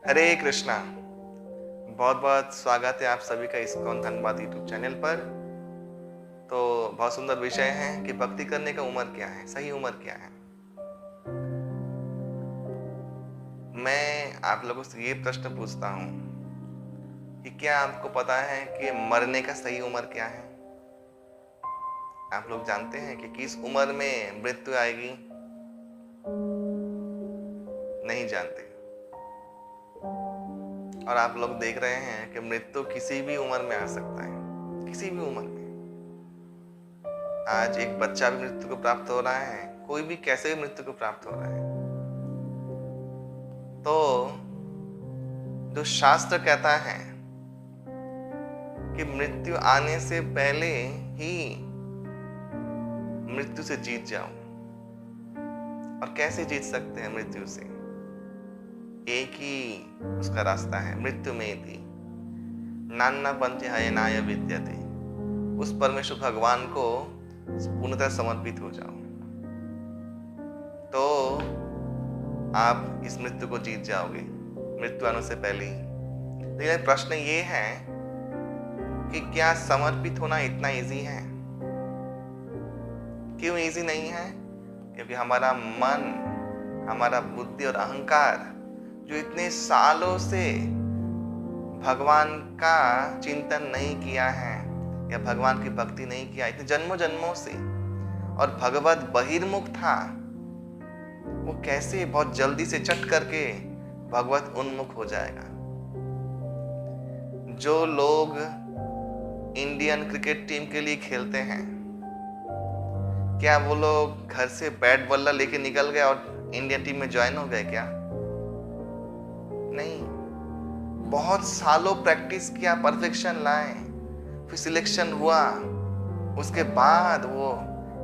हरे कृष्णा। बहुत बहुत स्वागत है आप सभी का इस्कॉन धनबाद यूट्यूब चैनल पर। तो बहुत सुंदर विषय है कि भक्ति करने का उम्र क्या है, सही उम्र क्या है। मैं आप लोगों से ये प्रश्न पूछता हूँ कि क्या आपको पता है कि मरने का सही उम्र क्या है। आप लोग जानते हैं कि किस उम्र में मृत्यु आएगी? नहीं जानते। और आप लोग देख रहे हैं कि मृत्यु किसी भी उम्र में आ सकता है, किसी भी उम्र में। आज एक बच्चा भी मृत्यु को प्राप्त हो रहा है, कोई भी कैसे भी मृत्यु को प्राप्त हो रहा है। तो जो शास्त्र कहता है कि मृत्यु आने से पहले ही मृत्यु से जीत जाओ। और कैसे जीत सकते हैं मृत्यु से? एक ही उसका रास्ता है, मृत्यु में थी नान्ना पंथी हयनाय विद्यते। उस परमेश्वर भगवान को पूर्णतः समर्पित हो जाओ तो आप इस मृत्यु को जीत जाओगे, मृत्यु आने से पहले ही। लेकिन प्रश्न ये है कि क्या समर्पित होना इतना इजी है? क्यों इजी नहीं है? क्योंकि हमारा मन, हमारा बुद्धि और अहंकार जो इतने सालों से भगवान का चिंतन नहीं किया है या भगवान की भक्ति नहीं किया, इतने जन्मों जन्मों से, और भगवत बहिर्मुख था, वो कैसे बहुत जल्दी से चट करके भगवत उन्मुख हो जाएगा। जो लोग इंडियन क्रिकेट टीम के लिए खेलते हैं, क्या वो लोग घर से बैट बल्ला लेके निकल गए और इंडियन टीम में ज्वाइन हो गए क्या? नहीं, बहुत सालों प्रैक्टिस किया, परफेक्शन लाए, फिर सिलेक्शन हुआ, उसके बाद वो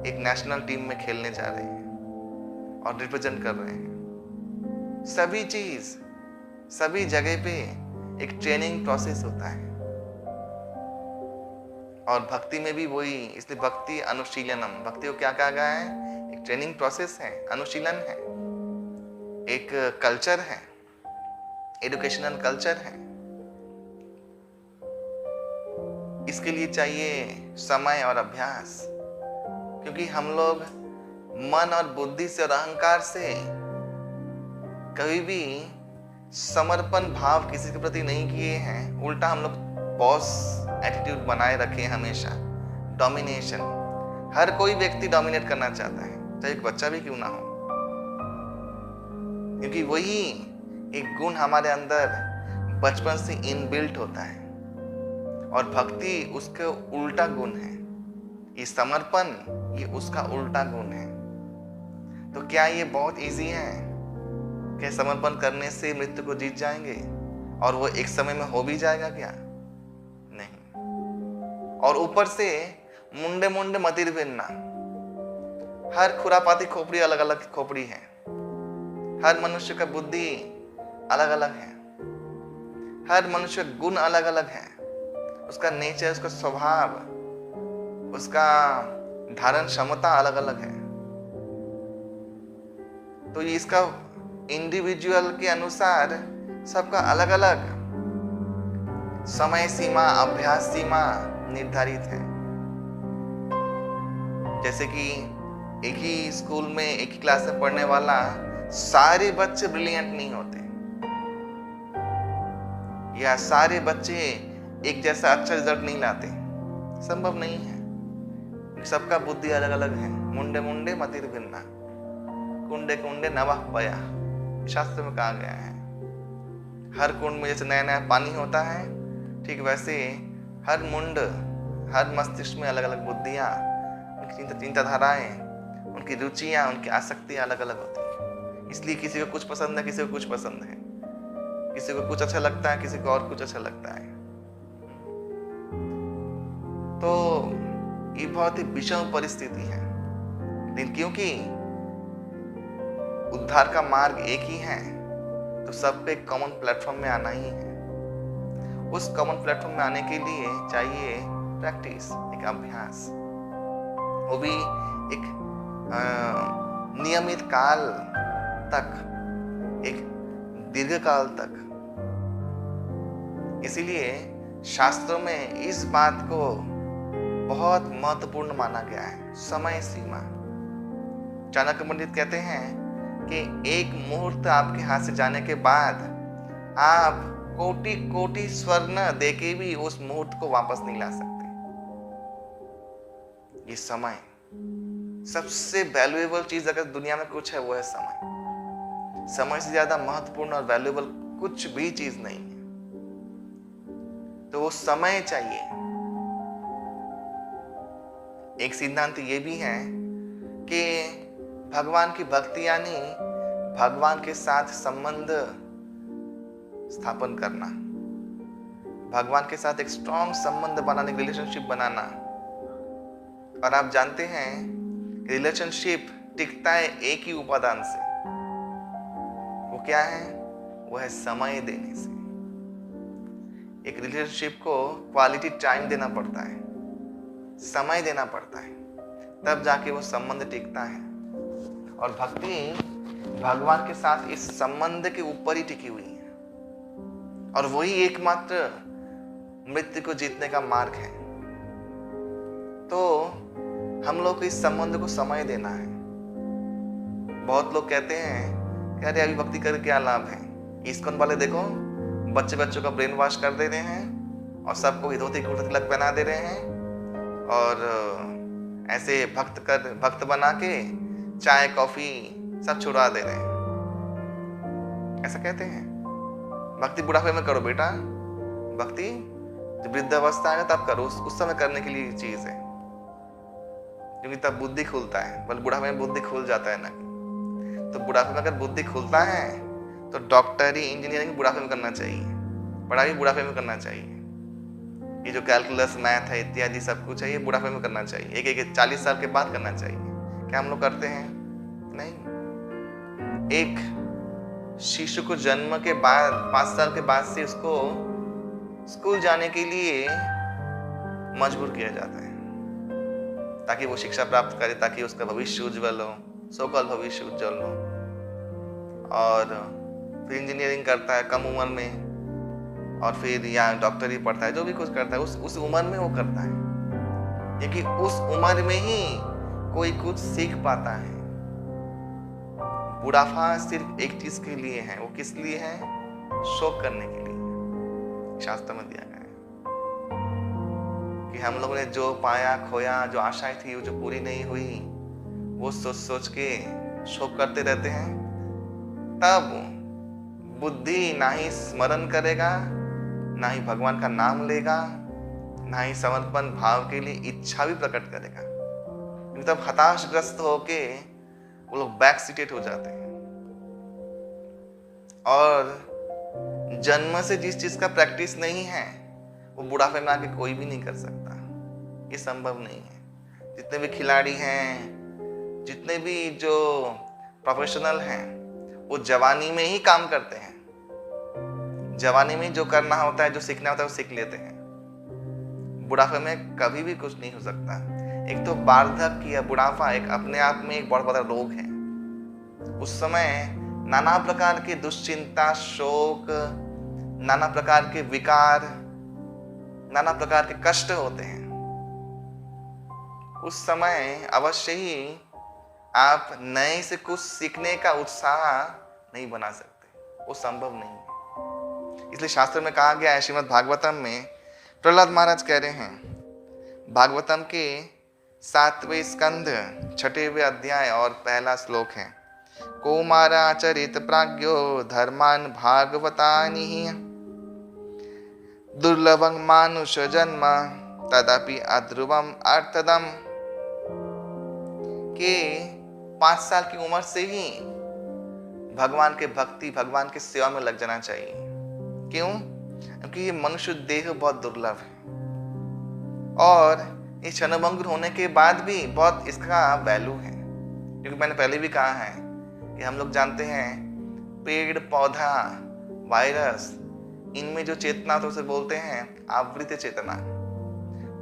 एक नेशनल टीम में खेलने जा रहे हैं और रिप्रेजेंट कर रहे हैं। सभी चीज, सभी जगह पे एक ट्रेनिंग प्रोसेस होता है। और भक्ति में भी वही, इसलिए भक्ति अनुशीलनम, भक्ति को क्या कहा गया है? एक ट्रेनिंग प्रोसेस है, अनुशीलन है, एक कल्चर है, एजुकेशनल कल्चर है। इसके लिए चाहिए समय और अभ्यास, क्योंकि हम लोग मन और बुद्धि से और अहंकार से कभी भी समर्पण भाव किसी के प्रति नहीं किए हैं। उल्टा हम लोग बॉस एटीट्यूड बनाए रखे हैं हमेशा, डोमिनेशन। हर कोई व्यक्ति डोमिनेट करना चाहता है, चाहे एक बच्चा भी क्यों ना हो, क्योंकि वही एक गुण हमारे अंदर बचपन से इनबिल्ट होता है। और भक्ति उसका उल्टा गुण है, ये समर्पण ये उसका उल्टा गुण है। तो क्या ये बहुत इजी है? क्या समर्पण करने से मृत्यु को जीत जाएंगे और वो एक समय में हो भी जाएगा क्या? नहीं। और ऊपर से मुंडे मुंडे मतिर बिनना, हर खुरापाती खोपड़ी अलग अलग खोपड़ी है, हर मनुष्य का बुद्धि अलग अलग है, हर मनुष्य का गुण अलग अलग है, उसका नेचर, उसका स्वभाव, उसका धारण क्षमता अलग अलग है। तो ये इसका इंडिविजुअल के अनुसार सबका अलग अलग समय सीमा, अभ्यास सीमा निर्धारित है। जैसे कि एक ही स्कूल में, एक ही क्लास में पढ़ने वाला सारे बच्चे ब्रिलियंट नहीं होते, या सारे बच्चे एक जैसा अच्छा रिजल्ट नहीं लाते, संभव नहीं है। सबका बुद्धि अलग अलग है। मुंडे मुंडे मतिर भिन्ना, कुंडे कुंडे नवाह पया, शास्त्र में कहा गया है। हर कुंड में जैसे नया नया पानी होता है, ठीक वैसे हर मुंड, हर मस्तिष्क में अलग अलग बुद्धियां, उनकी चिंताधाराएं, उनकी रुचियां, उनकी आसक्तियां अलग अलग होती है। इसलिए किसी को कुछ पसंद है, किसी को कुछ पसंद है, किसी को कुछ अच्छा लगता है, किसी को और कुछ अच्छा लगता है। तो ये बहुत ही विषम परिस्थिति है। लेकिन क्योंकि उद्धार का मार्ग एक ही है, तो सब पे कॉमन प्लेटफॉर्म में आना ही है। उस कॉमन प्लेटफॉर्म में आने के लिए चाहिए प्रैक्टिस, एक अभ्यास, वो भी एक नियमित काल तक, एक दीर्घ काल तक, इसीलिए शास्त्रों में इस बात को बहुत महत्वपूर्ण माना गया है, समय सीमा। चाणक्य पंडित कहते हैं कि एक मुहूर्त आपके हाथ से जाने के बाद आप कोटि कोटि स्वर्ण देके भी उस मुहूर्त को वापस नहीं ला सकते। ये समय सबसे वैल्यूएबल चीज अगर दुनिया में कुछ है वो है समय। समय से ज्यादा महत्वपूर्ण और वैल्यूएबल कुछ भी चीज नहीं है। तो वो समय चाहिए। एक सिद्धांत ये भी है कि भगवान की भक्ति यानी भगवान के साथ संबंध स्थापन करना, भगवान के साथ एक स्ट्रॉन्ग संबंध बनाने, रिलेशनशिप बनाना। और आप जानते हैं रिलेशनशिप टिकता है एक ही उपादान से, वो क्या है? वो है समय देने से। एक रिलेशनशिप को क्वालिटी टाइम देना पड़ता है, समय देना पड़ता है, तब जाके वो संबंध टिकता है। और भक्ति भगवान के साथ इस संबंध के ऊपर ही टिकी हुई है और वही एकमात्र मृत्यु को जीतने का मार्ग है। तो हम लोग को इस संबंध को समय देना है। बहुत लोग कहते हैं कि अरे अभी भक्ति करके क्या लाभ है? इस्कॉन वाले देखो बच्चों का ब्रेन वॉश कर दे रहे हैं और सबको धोती कुर्ता तिलक पहना दे रहे हैं और ऐसे भक्त बना के चाय कॉफी सब छुड़ा दे रहे हैं। ऐसा कहते हैं भक्ति बुढ़ापे में करो बेटा, भक्ति जब वृद्धावस्था आएगा तब करो, उस समय करने के लिए चीज है, क्योंकि तब बुद्धि खुलता है। बल बुढ़ापे में बुद्धि खुल जाता है ना। तो बुढ़ापे में अगर बुद्धि खुलता है तो डॉक्टरी इंजीनियरिंग बुढ़ापे में करना चाहिए, पढ़ाई बुढ़ापे में करना चाहिए। ये जो कैलकुलस मैथ है इत्यादि सब कुछ है ये बुढ़ापे में करना चाहिए, एक 40 साल के बाद करना चाहिए। क्या हम लोग करते हैं? नहीं। एक शिशु को जन्म के बाद 5 साल के बाद से उसको स्कूल जाने के लिए मजबूर किया जाता है ताकि वो शिक्षा प्राप्त करे, ताकि उसका भविष्य उज्जवल हो, सोकल भविष्य उज्जवल हो। और फिर इंजीनियरिंग करता है कम उम्र में, और फिर या डॉक्टरी पढ़ता है, जो भी कुछ करता है उस उम्र में वो करता है, क्योंकि उस उम्र में ही कोई कुछ सीख पाता है। बुढ़ापा सिर्फ एक चीज के लिए है, वो किस लिए है? शोक करने के लिए। शास्त्र में दिया गया है कि हम लोगों ने जो पाया खोया, जो आशाएं थी वो जो पूरी नहीं हुई, वो सोच सोच के शोक करते रहते हैं। तब बुद्धि ना ही स्मरण करेगा, ना ही भगवान का नाम लेगा, ना ही समर्पण भाव के लिए इच्छा भी प्रकट करेगा। तब हताशग्रस्त होके वो लोग बैक सीटेड हो जाते हैं। और जन्म से जिस चीज का प्रैक्टिस नहीं है वो बुढ़ापे में आके कोई भी नहीं कर सकता, ये संभव नहीं है। जितने भी खिलाड़ी हैं, जितने भी जो प्रोफेशनल हैं, वो जवानी में ही काम करते हैं। जवानी में जो करना होता है, जो सीखना होता है वो सीख लेते हैं। बुढ़ापे में कभी भी कुछ नहीं हो सकता। एक तो वार्धक्य या बुढ़ापा एक अपने आप में एक बहुत बड़ा रोग है। उस समय नाना प्रकार के दुश्चिंता, शोक, नाना प्रकार के विकार, नाना प्रकार के कष्ट होते हैं। उस समय अवश्य ही आप नए से कुछ सीखने का उत्साह नहीं बना सकते, वो संभव नहीं है। इसलिए शास्त्र में कहा गया है, श्रीमद् भागवतम में प्रहलाद महाराज कह रहे हैं, भागवतम के 7वें स्कंध 6वें अध्याय और पहला श्लोक है, कौमाराचरित प्राज्ञो धर्मान भागवतानि दुर्लभं मानुष जन्म तदपि अध्रुवम अर्थदम। के 5 साल की उम्र से ही भगवान के भक्ति, भगवान की सेवा में लग जाना चाहिए। क्यों? क्योंकि ये मनुष्य देह बहुत दुर्लभ है और ये क्षणभंगुर होने के बाद भी बहुत इसका वैल्यू है। क्योंकि मैंने पहले भी कहा है कि हम लोग जानते हैं पेड़ पौधा वायरस, इनमें जो चेतना तो उसे बोलते हैं आवृत चेतना।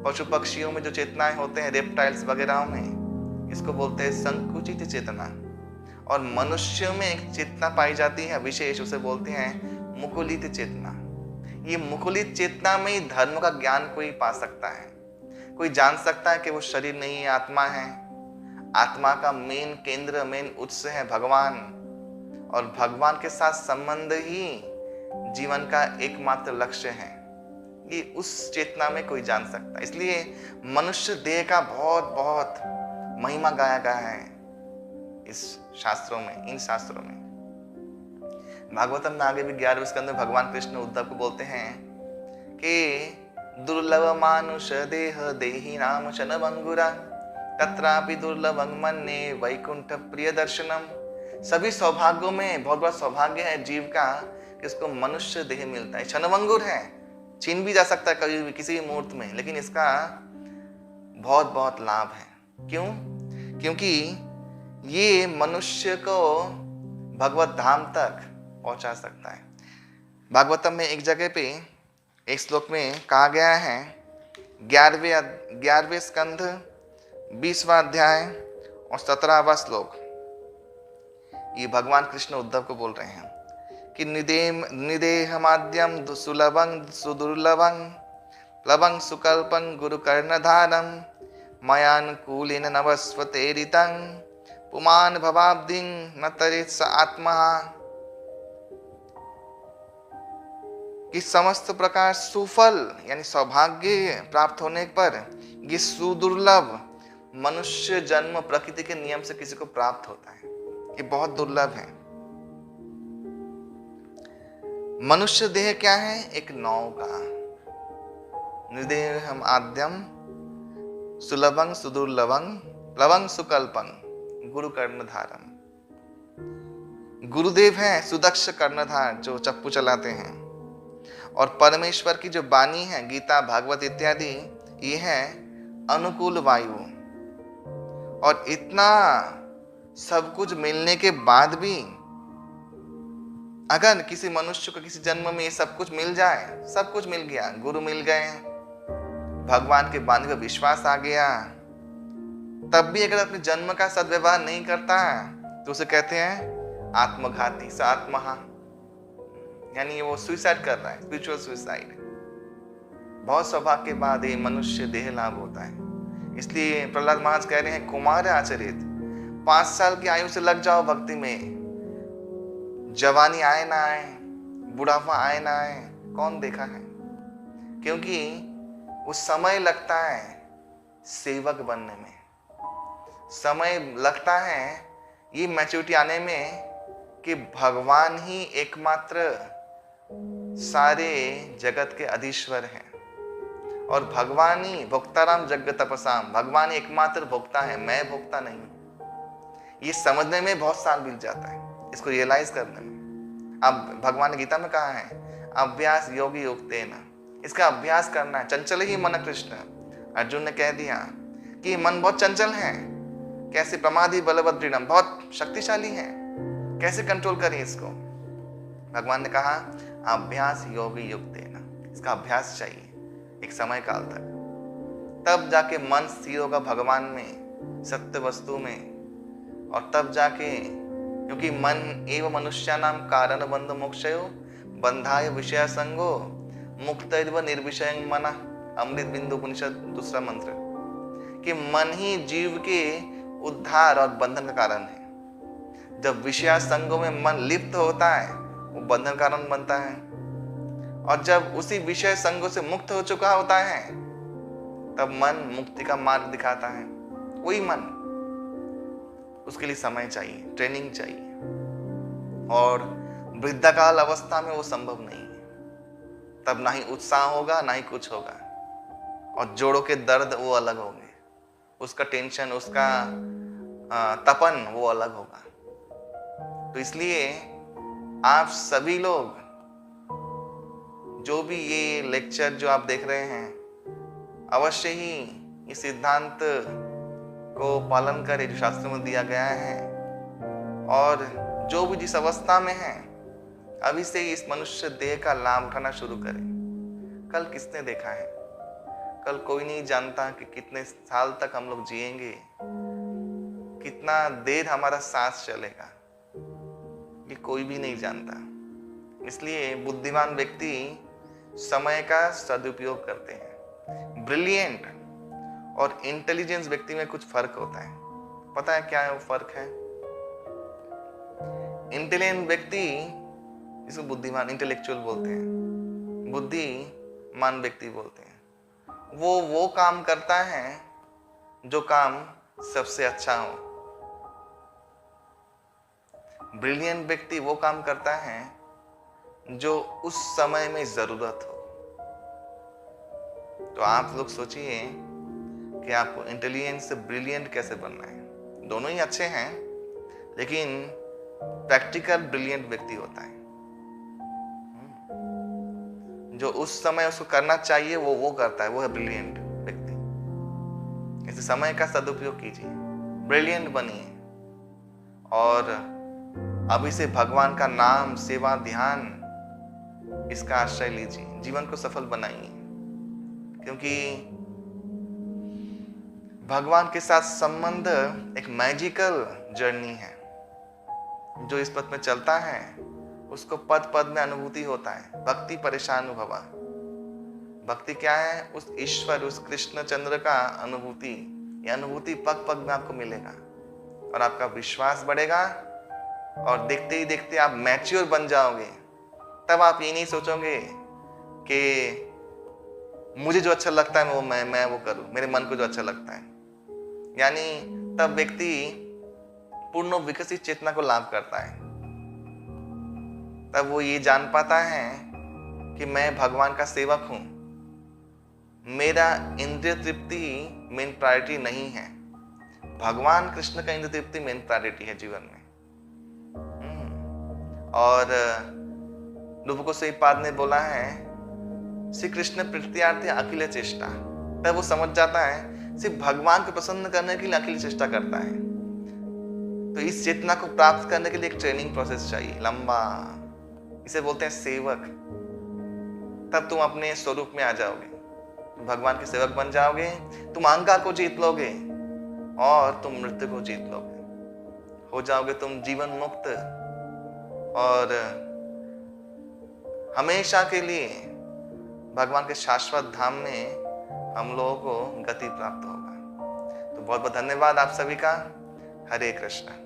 पशु पक्षियों में जो चेतनाएं होते हैं, रेप्टाइल्स वगैरह में, इसको बोलते हैं संकुचित चेतना। और मनुष्य में एक चेतना पाई जाती है विशेष, उसे बोलते हैं मुकुलित चेतना। ये मुकुलित चेतना में ही धर्म का ज्ञान कोई पा सकता है। कोई जान सकता है कि वो शरीर नहीं है, आत्मा है। आत्मा का मेन केंद्र, मेन उत्स है भगवान, और भगवान के साथ संबंध ही जीवन का एकमात्र लक्ष्य है। ये उस चेतना में कोई जान सकता है। इसलिए मनुष्य देह का बहुत बहुत महिमा गाया गया है इस शास्त्रों में, इन शास्त्रों में। भागवतम में आगे भी 11वें स्कंद में भगवान कृष्ण उद्धव को बोलते हैं कि दुर्लभ मानुष देह देहि नाम शनभंगुरा तत्रापि दुर्लभं मन्ये वैकुंठ प्रिय दर्शनम। सभी सौभाग्यों में बहुत बड़ा सौभाग्य है जीव का कि उसको मनुष्य देह मिलता है। क्षणभंगुर है, छीन भी जा सकता है कभी भी, किसी भी मुहूर्त में, लेकिन इसका बहुत बहुत लाभ है। क्यों? क्योंकि ये मनुष्य को भगवत धाम तक पहुंचा सकता है। भागवतम में एक जगह पे एक श्लोक में कहा गया है, 11वें स्कंध 20वां अध्याय और 17वां श्लोक। ये भगवान कृष्ण उद्धव को बोल रहे हैं कि निदेहमाद्यम सुलभं सुदुर्लभं प्लवं सुकल्पं गुरुकर्णधारं मयानुकूलेन नवस्वतेरितं पुमान् भवाब्धिं न तरेत् स आत्मा। कि समस्त प्रकार सुफल यानी सौभाग्य प्राप्त होने पर ये सुदुर्लभ मनुष्य जन्म प्रकृति के नियम से किसी को प्राप्त होता है। ये बहुत दुर्लभ है। मनुष्य देह क्या है? एक नौका। निर्देहम आद्यम सुलभं सुदुर्लभं प्लवं सुकल्पं गुरु कर्णधारम। गुरुदेव है सुदक्ष कर्णधार जो चप्पू चलाते हैं, और परमेश्वर की जो वाणी है गीता भागवत इत्यादि, ये है अनुकूल वायु। और इतना सब कुछ मिलने के बाद भी अगर किसी मनुष्य को किसी जन्म में ये सब कुछ मिल जाए, सब कुछ मिल गया, गुरु मिल गए, भगवान के वाणी पर विश्वास आ गया, तब भी अगर अपने जन्म का सद्व्यवहार नहीं करता तो उसे कहते हैं आत्मघाती, स आत्महा, यानी वो सुसाइड कर रहा है, स्पिरिचुअल सुसाइड। बहुत सौभाग्य के बाद ये मनुष्य देह लाभ होता है। इसलिए प्रहलाद महाराज कह रहे हैं, कुमार आचरित, 5 साल की आयु से लग जाओ भक्ति में, जवानी आए ना आए, बुढ़ापा आए ना आए, कौन देखा है? क्योंकि उस समय लगता है सेवक बनने में, समय लगता है ये मैच्योरिटी आने में कि भगवान ही एकमात्र सारे जगत के अधीश्वर हैं, और भगवान ही भोक्ताराम जग तपसाम, भगवान एकमात्र भोक्ता है, मैं भोक्ता नहीं। ये समझने में बहुत साल बीत जाता है, इसको रियलाइज करने में। अब भगवान ने गीता में कहा है, अभ्यास योगी युक्तेन, इसका अभ्यास करना है। चंचल ही मन कृष्ण, अर्जुन ने कह दिया कि मन बहुत चंचल है, कैसे प्रमादी बलभद्रिणम, बहुत शक्तिशाली है, कैसे कंट्रोल करें इसको? भगवान ने कहा अभ्यास योगी युक्तेन, इसका अभ्यास चाहिए एक समय काल तक, तब जाके मन स्थिर होगा भगवान में, सत्य वस्तु में। और तब जाके, क्योंकि मन एव मनुष्यानाम कारण बंध मोक्षयो बंधाय विषय संगो मुक्तैर्व निर्विषयं मना, अमृत बिंदु उपनिषद 2 मंत्र, कि मन ही जीव के उद्धार और बंधन का कारण है। जब विषय संगों में मन लिप्त होता है वो बंधन कारण बनता है, और जब उसी विषय संगों से मुक्त हो चुका होता है तब मन मुक्ति का मार्ग दिखाता है। वही मन, उसके लिए समय चाहिए, ट्रेनिंग चाहिए, और वृद्धाकाल अवस्था में वो संभव नहीं है। तब ना ही उत्साह होगा ना ही कुछ होगा, और जोड़ों के दर्द वो अलग होंगे, उसका टेंशन, उसका तपन वो अलग होगा। तो इसलिए आप सभी लोग जो भी ये लेक्चर जो आप देख रहे हैं, अवश्य ही इस सिद्धांत को पालन करें जो शास्त्र में दिया गया है, और जो भी जिस अवस्था में है अभी से इस मनुष्य देह का लाभ उठाना शुरू करें। कल किसने देखा है? कल कोई नहीं जानता कि कितने साल तक हम लोग जिएंगे, कितना देर हमारा सांस चलेगा, ये कोई भी नहीं जानता। इसलिए बुद्धिमान व्यक्ति समय का सदुपयोग करते हैं। ब्रिलियंट और इंटेलिजेंस व्यक्ति में कुछ फर्क होता है। पता है क्या है वो फर्क है? इंटेलिजेंट व्यक्ति, इसको बुद्धिमान, इंटेलेक्चुअल बोलते हैं, बुद्धिमान व्यक्ति बोलते हैं, वो काम करता है जो काम सबसे अच्छा हो। ब्रिलियंट व्यक्ति वो काम करता है जो उस समय में जरूरत हो। तो आप लोग सोचिए कि आपको इंटेलिजेंट से ब्रिलियंट कैसे बनना है। दोनों ही अच्छे हैं, लेकिन प्रैक्टिकल ब्रिलियंट व्यक्ति होता है जो उस समय उसको करना चाहिए वो करता है, वो है ब्रिलियंट व्यक्ति। इस समय का सदुपयोग कीजिए, ब्रिलियंट बनिए और अभी से भगवान का नाम, सेवा, ध्यान, इसका आश्रय लीजिए, जीवन को सफल बनाइए। क्योंकि भगवान के साथ संबंध एक मैजिकल जर्नी है। जो इस पथ में चलता है उसको पद पद में अनुभूति होता है। भक्ति परेशानुभवा। भक्ति क्या है? उस ईश्वर, उस कृष्ण चंद्र का अनुभूति। ये अनुभूति पग पग में आपको मिलेगा और आपका विश्वास बढ़ेगा और देखते ही देखते आप मैच्योर बन जाओगे। तब आप ये नहीं सोचोगे कि मुझे जो अच्छा लगता है मैं वो करूं, मेरे मन को जो अच्छा लगता है। यानी तब व्यक्ति पूर्ण विकसित चेतना को लाभ करता है। तब वो ये जान पाता है कि मैं भगवान का सेवक हूं, मेरा इंद्रिय तृप्ति मेन प्रायोरिटी नहीं है, भगवान कृष्ण का इंद्रिय तृप्ति मेन प्रायोरिटी है जीवन में। और रूप गोस्वामीपाद ने बोला है, श्री कृष्ण प्रीत्यार्थे अखिल चेष्टा। तब वो समझ जाता है सिर्फ भगवान को प्रसन्न करने के लिए अखिल चेष्टा करता है। तो इस चेतना को प्राप्त करने के लिए एक ट्रेनिंग प्रोसेस चाहिए, लंबा। इसे बोलते हैं सेवक। तब तुम अपने स्वरूप में आ जाओगे, तुम भगवान के सेवक बन जाओगे, तुम अहंकार को जीत लोगे और तुम मृत्यु को जीत लोगे। हो जाओगे तुम जीवन मुक्त और हमेशा के लिए भगवान के शाश्वत धाम में हम लोगों को गति प्राप्त होगा। तो बहुत बहुत धन्यवाद आप सभी का। हरे कृष्ण।